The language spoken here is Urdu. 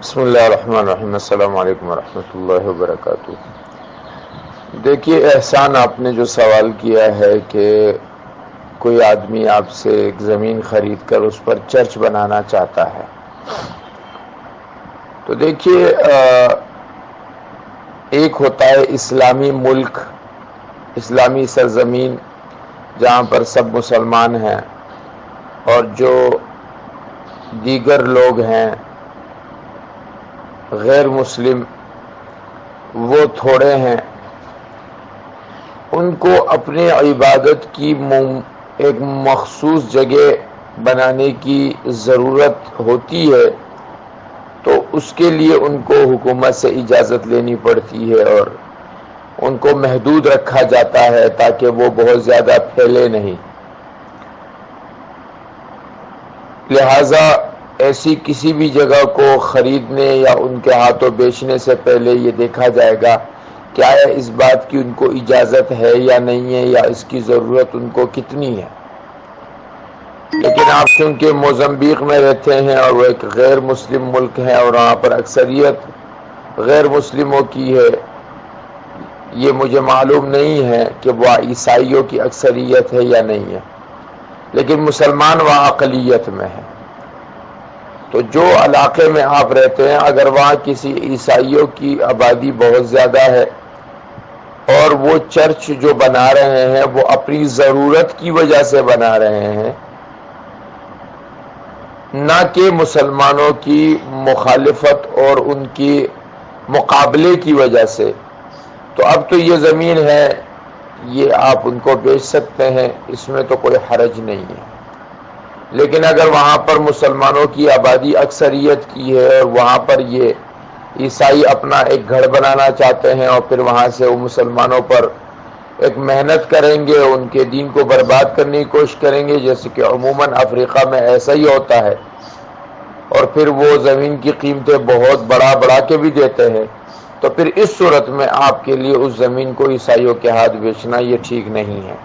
بسم اللہ الرحمن الرحیم۔ السلام علیکم ورحمۃ اللہ وبرکاتہ۔ دیکھیے، احسان آپ نے جو سوال کیا ہے کہ کوئی آدمی آپ سے ایک زمین خرید کر اس پر چرچ بنانا چاہتا ہے، تو دیکھیے ایک ہوتا ہے اسلامی ملک، اسلامی سرزمین جہاں پر سب مسلمان ہیں اور جو دیگر لوگ ہیں غیر مسلم وہ تھوڑے ہیں، ان کو اپنی عبادت کی ایک مخصوص جگہ بنانے کی ضرورت ہوتی ہے، تو اس کے لیے ان کو حکومت سے اجازت لینی پڑتی ہے اور ان کو محدود رکھا جاتا ہے تاکہ وہ بہت زیادہ پھیلے نہیں۔ لہذا ایسی کسی بھی جگہ کو خریدنے یا ان کے ہاتھوں بیچنے سے پہلے یہ دیکھا جائے گا کیا اس بات کی ان کو اجازت ہے یا نہیں ہے، یا اس کی ضرورت ان کو کتنی ہے۔ لیکن آپ چونکہ موزمبیق میں رہتے ہیں اور وہ ایک غیر مسلم ملک ہے اور وہاں پر اکثریت غیر مسلموں کی ہے، یہ مجھے معلوم نہیں ہے کہ وہ عیسائیوں کی اکثریت ہے یا نہیں ہے، لیکن مسلمان وہاں اقلیت میں ہے۔ تو جو علاقے میں آپ رہتے ہیں اگر وہاں کسی عیسائیوں کی آبادی بہت زیادہ ہے اور وہ چرچ جو بنا رہے ہیں وہ اپنی ضرورت کی وجہ سے بنا رہے ہیں، نہ کہ مسلمانوں کی مخالفت اور ان کی مقابلے کی وجہ سے، تو اب تو یہ زمین ہے، یہ آپ ان کو بیچ سکتے ہیں، اس میں تو کوئی حرج نہیں ہے۔ لیکن اگر وہاں پر مسلمانوں کی آبادی اکثریت کی ہے اور وہاں پر یہ عیسائی اپنا ایک گھر بنانا چاہتے ہیں اور پھر وہاں سے وہ مسلمانوں پر ایک محنت کریں گے، ان کے دین کو برباد کرنے کی کوشش کریں گے، جیسے کہ عموماً افریقہ میں ایسا ہی ہوتا ہے، اور پھر وہ زمین کی قیمتیں بہت بڑھا کے بھی دیتے ہیں، تو پھر اس صورت میں آپ کے لیے اس زمین کو عیسائیوں کے ہاتھ بیچنا یہ ٹھیک نہیں ہے۔